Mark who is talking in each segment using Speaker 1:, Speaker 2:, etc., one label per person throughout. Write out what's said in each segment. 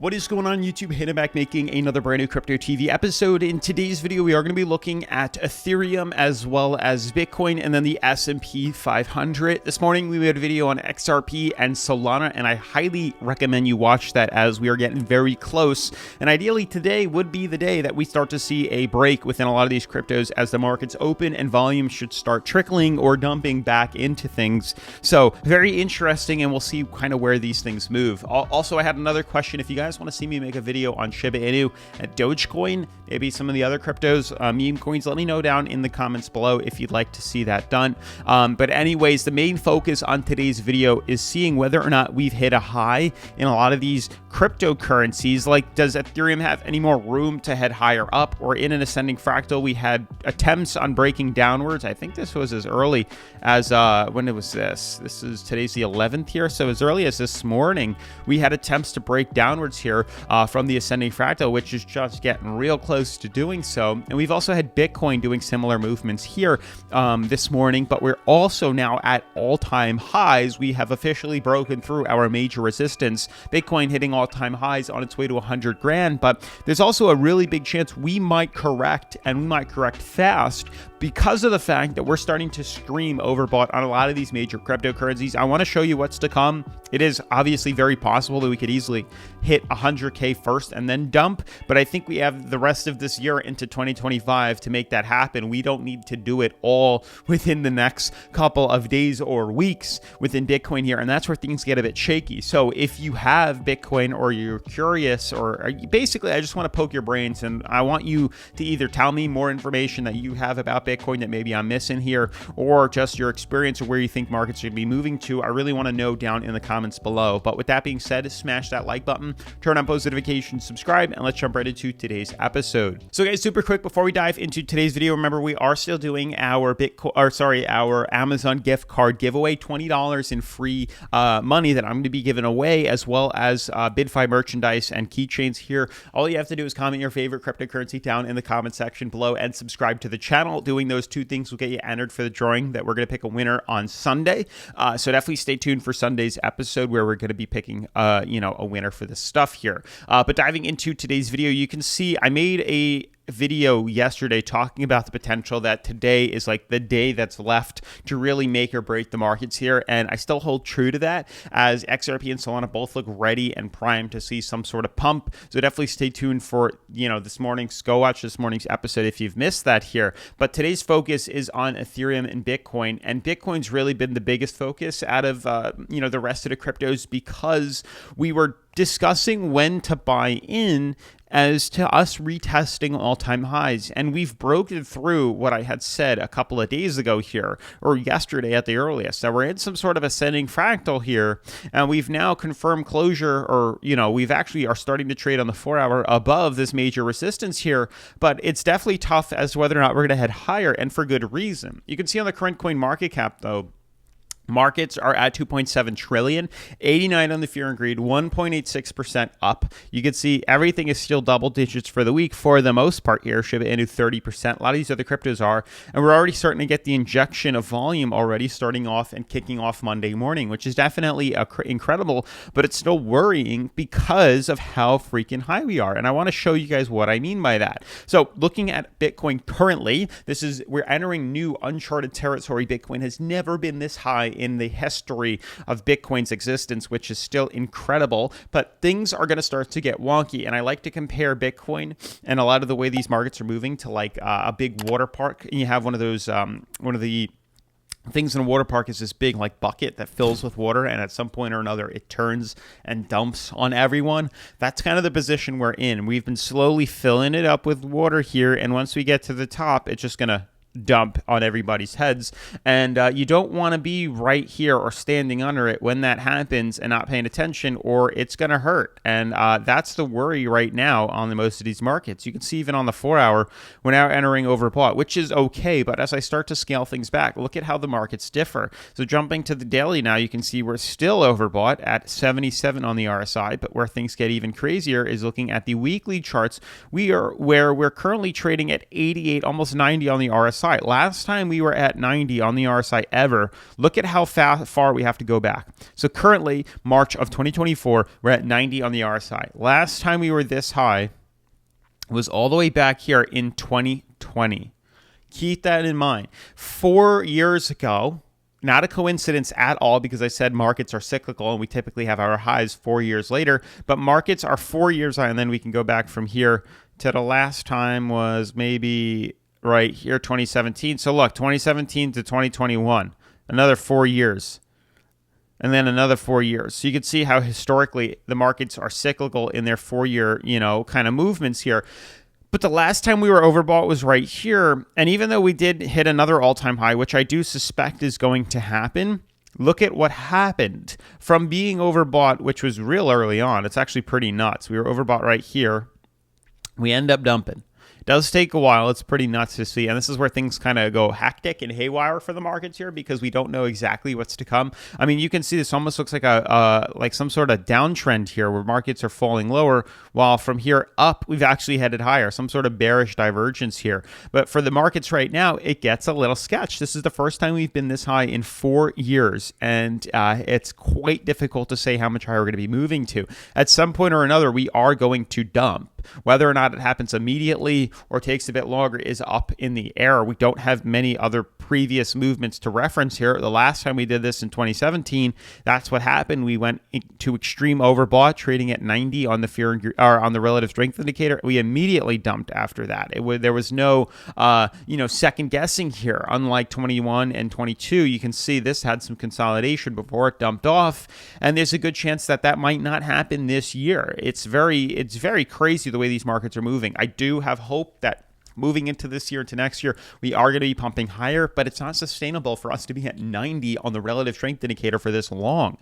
Speaker 1: What is going on YouTube? Hannah back making another brand new Crypto TV episode. In today's video, we are going to be looking at Ethereum as well as Bitcoin and then the S&P 500. This morning, we made a video on XRP and Solana, and I highly recommend you watch that as we are getting very close. And ideally, today would be the day that we start to see a break within a lot of these cryptos as the markets open and volume should start trickling or dumping back into things. So very interesting, and we'll see kind of where these things move. Also, I had another question. If you guys want to see me make a video on Shiba Inu and Dogecoin, maybe some of the other cryptos, meme coins, let me know down in the comments below if you'd like to see that done. But anyways, the main focus on today's video is seeing whether or not we've hit a high in a lot of these cryptocurrencies. Like, does Ethereum have any more room to head higher up? Or in an ascending fractal, we had attempts on breaking downwards. I think this was as early as when it was this is today's the 11th here, so as early as this morning we had attempts to break downwards here from the ascending fractal, which is just getting real close to doing so. And we've also had Bitcoin doing similar movements here this morning, but we're also now at all-time highs. We have officially broken through our major resistance, Bitcoin hitting all-time highs on its way to 100 grand. But there's also a really big chance we might correct, and we might correct fast, because of the fact that we're starting to scream overbought on a lot of these major cryptocurrencies. I want to show you what's to come. It is obviously very possible that we could easily hit 100K first and then dump, but I think we have the rest of this year into 2025 to make that happen. We don't need to do it all within the next couple of days or weeks within Bitcoin here, and that's where things get a bit shaky. So if you have Bitcoin or you're curious, or basically I just want to poke your brains, and I want you to either tell me more information that you have about Bitcoin that maybe I'm missing here, or just your experience or where you think markets should be moving to. I really want to know down in the comments below. But with that being said, smash that like button, turn on post notifications, subscribe, and let's jump right into today's episode. So guys, super quick before we dive into today's video, remember we are still doing our our Amazon gift card giveaway, $20 in free money that I'm going to be giving away, as well as BitFi merchandise and keychains here. All you have to do is comment your favorite cryptocurrency down in the comment section below and subscribe to the channel. Doing those two things will get you entered for the drawing that we're going to pick a winner on Sunday. So definitely stay tuned for Sunday's episode where we're going to be picking a winner for this stuff here. But diving into today's video, you can see I made a video yesterday talking about the potential that today is like the day that's left to really make or break the markets here, and I still hold true to that, as XRP and Solana both look ready and primed to see some sort of pump. So definitely stay tuned for go watch this morning's episode if you've missed that here. But today's focus is on Ethereum and Bitcoin's really been the biggest focus out of the rest of the cryptos, because we were discussing when to buy in as to us retesting all-time highs. And we've broken through what I had said a couple of days ago here, or yesterday at the earliest, that we're in some sort of ascending fractal here. And we've now confirmed closure, or, we've actually are starting to trade on the 4-hour above this major resistance here. But it's definitely tough as to whether or not we're going to head higher, and for good reason. You can see on the current coin market cap, though, markets are at 2.7 trillion, 89 on the fear and greed, 1.86% up. You can see everything is still double digits for the week for the most part here. Shiba Inu 30%. A lot of these other cryptos are, and we're already starting to get the injection of volume already starting off and kicking off Monday morning, which is definitely incredible, but it's still worrying because of how freaking high we are. And I want to show you guys what I mean by that. So looking at Bitcoin currently, we're entering new uncharted territory. Bitcoin has never been this high in the history of Bitcoin's existence, which is still incredible, but things are going to start to get wonky. And I like to compare Bitcoin and a lot of the way these markets are moving to like a big water park. And you have one of those, one of the things in a water park is this big like bucket that fills with water, and at some point or another it turns and dumps on everyone. That's kind of the position we're in. We've been slowly filling it up with water here, and once we get to the top, it's just going to dump on everybody's heads. And you don't want to be right here or standing under it when that happens and not paying attention, or it's going to hurt. And that's the worry right now on the most of these markets. You can see even on the 4-hour, we're now entering overbought, which is okay. But as I start to scale things back, look at how the markets differ. So jumping to the daily now, you can see we're still overbought at 77 on the RSI. But where things get even crazier is looking at the weekly charts. Where we're currently trading at 88, almost 90 on the RSI. RSI. Last time we were at 90 on the RSI ever. Look at how far we have to go back. So currently, March of 2024, we're at 90 on the RSI. Last time we were this high was all the way back here in 2020. Keep that in mind. 4 years ago, not a coincidence at all, because I said markets are cyclical and we typically have our highs 4 years later, but markets are 4 years high, and then we can go back from here to the last time was maybe right here, 2017. So look, 2017 to 2021, another 4 years, and then another 4 years. So you can see how historically the markets are cyclical in their 4-year, kind of movements here. But the last time we were overbought was right here. And even though we did hit another all-time high, which I do suspect is going to happen, look at what happened from being overbought, which was real early on. It's actually pretty nuts. We were overbought right here. We end up dumping. It does take a while. It's pretty nuts to see. And this is where things kind of go hectic and haywire for the markets here, because we don't know exactly what's to come. I mean, you can see this almost looks like like some sort of downtrend here where markets are falling lower, while from here up, we've actually headed higher, some sort of bearish divergence here. But for the markets right now, it gets a little sketch. This is the first time we've been this high in 4 years, and it's quite difficult to say how much higher we're going to be moving to. At some point or another, we are going to dump. Whether or not it happens immediately or takes a bit longer is up in the air. We don't have many other previous movements to reference here. The last time we did this in 2017, that's what happened. We went to extreme overbought, trading at 90 on the fear or on the relative strength indicator. We immediately dumped after that. There was no second guessing here. Unlike 21 and 22, you can see this had some consolidation before it dumped off, and there's a good chance that that might not happen this year. It's very crazy the way these markets are moving. I do have hope that moving into this year, to next year, we are going to be pumping higher, but it's not sustainable for us to be at 90 on the relative strength indicator for this long.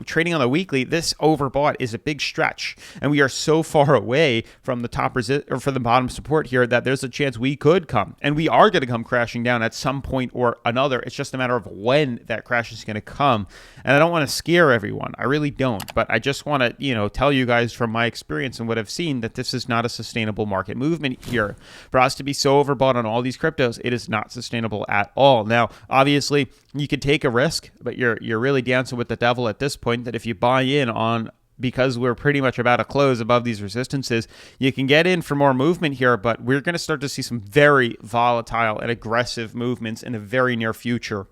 Speaker 1: Trading on the weekly, this overbought is a big stretch, and we are so far away from the top or from the bottom support here that there's a chance we could come, and we are going to come crashing down at some point or another. It's just a matter of when that crash is going to come, and I don't want to scare everyone. I really don't, but I just want to, tell you guys from my experience and what I've seen that this is not a sustainable market movement here. For us to be so overbought on all these cryptos, it is not sustainable at all. Now, obviously, you could take a risk, but you're really dancing with the devil at this point, that if you buy in on, because we're pretty much about to close above these resistances, you can get in for more movement here, but we're going to start to see some very volatile and aggressive movements in the very near future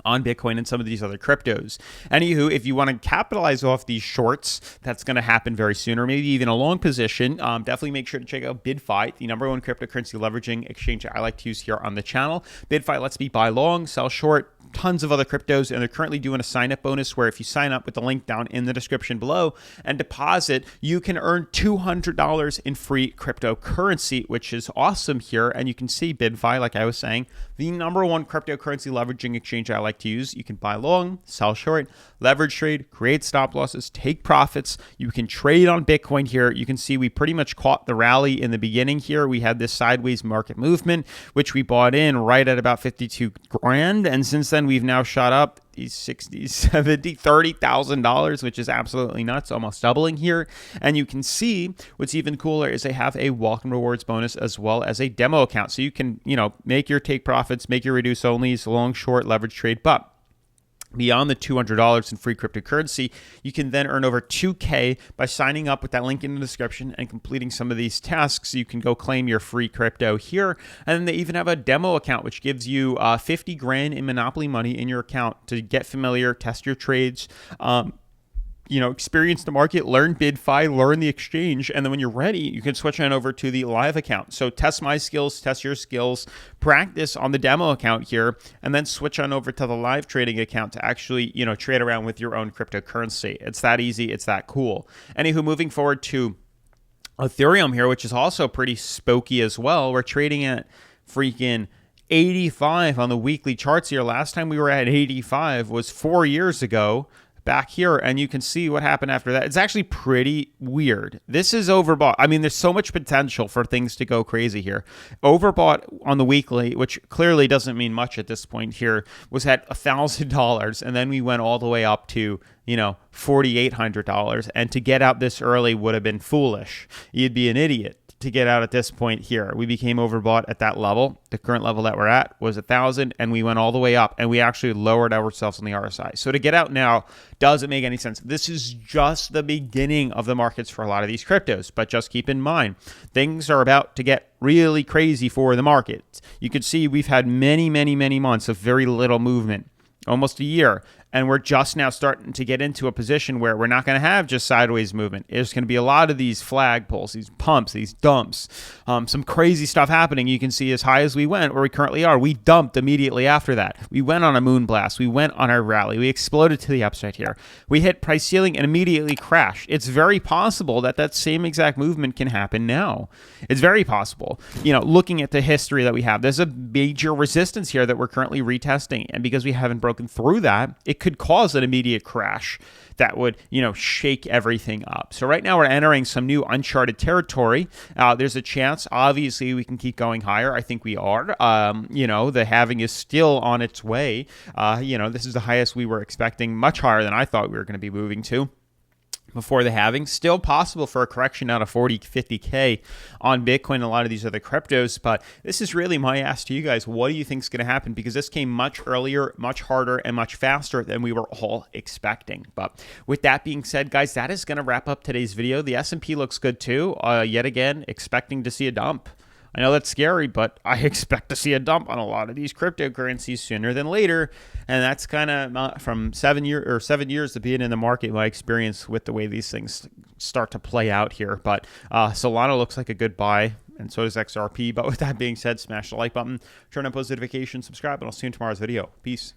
Speaker 1: on Bitcoin and some of these other cryptos. Anywho, if you want to capitalize off these shorts, that's going to happen very soon, or maybe even a long position, definitely make sure to check out BidFi, the #1 cryptocurrency leveraging exchange I like to use here on the channel. BidFi lets me buy long, sell short, tons of other cryptos, and they're currently doing a sign-up bonus where if you sign up with the link down in the description below and deposit, you can earn $200 in free cryptocurrency, which is awesome here. And you can see BidFi, like I was saying, the #1 cryptocurrency leveraging exchange I like to use. You can buy long, sell short, leverage trade, create stop losses, take profits. You can trade on Bitcoin here. You can see we pretty much caught the rally in the beginning here. We had this sideways market movement, which we bought in right at about 52 grand. And since then, we've now shot up these 60, 70, $30,000, which is absolutely nuts, almost doubling here. And you can see what's even cooler is they have a welcome rewards bonus as well as a demo account. So you can, make your take profits, make your reduce onlys, long, short, leverage trade. But beyond the $200 in free cryptocurrency, you can then earn over $2K by signing up with that link in the description and completing some of these tasks. You can go claim your free crypto here. And then they even have a demo account, which gives you 50 grand in Monopoly money in your account to get familiar, test your trades, experience the market, learn BidFi, learn the exchange, and then when you're ready, you can switch on over to the live account. So test my skills, test your skills, practice on the demo account here, and then switch on over to the live trading account to actually, trade around with your own cryptocurrency. It's that easy. It's that cool. Anywho, moving forward to Ethereum here, which is also pretty spooky as well. We're trading at freaking 85 on the weekly charts here. Last time we were at 85 was 4 years ago. Back here, and you can see what happened after that. It's actually pretty weird. This is overbought. I mean, there's so much potential for things to go crazy here. Overbought on the weekly, which clearly doesn't mean much at this point here, was at $1,000, and then we went all the way up to $4,800, and to get out this early would have been foolish. You'd be an idiot to get out at this point here. We became overbought at that level. The current level that we're at was 1,000, and we went all the way up, and we actually lowered ourselves on the RSI. So to get out now doesn't make any sense. This is just the beginning of the markets for a lot of these cryptos, but just keep in mind, things are about to get really crazy for the market. You can see we've had many months of very little movement, almost a year. And we're just now starting to get into a position where we're not going to have just sideways movement. There's going to be a lot of these flag pulls, these pumps, these dumps, some crazy stuff happening. You can see as high as we went, where we currently are, we dumped immediately after that. We went on a moon blast. We went on our rally. We exploded to the upside here. We hit price ceiling and immediately crashed. It's very possible that that same exact movement can happen now. It's very possible. You know, looking at the history that we have, there's a major resistance here that we're currently retesting. And because we haven't broken through that, it could cause an immediate crash that would, you know, shake everything up. So right now we're entering some new uncharted territory. There's a chance, obviously, we can keep going higher. I think we are. You know, the halving is still on its way. You know, this is the highest we were expecting, much higher than I thought we were going to be moving to before the halving. Still possible for a correction out of 40, 50K on Bitcoin and a lot of these other cryptos. But this is really my ask to you guys. What do you think is going to happen? Because this came much earlier, much harder, and much faster than we were all expecting. But with that being said, guys, that is going to wrap up today's video. The S&P looks good too. Yet again, expecting to see a dump. I know that's scary, but I expect to see a dump on a lot of these cryptocurrencies sooner than later. And that's kind of from 7 years of being in the market, my experience with the way these things start to play out here. But Solana looks like a good buy, and so does XRP. But with that being said, smash the like button, turn on post notifications, subscribe, and I'll see you in tomorrow's video. Peace.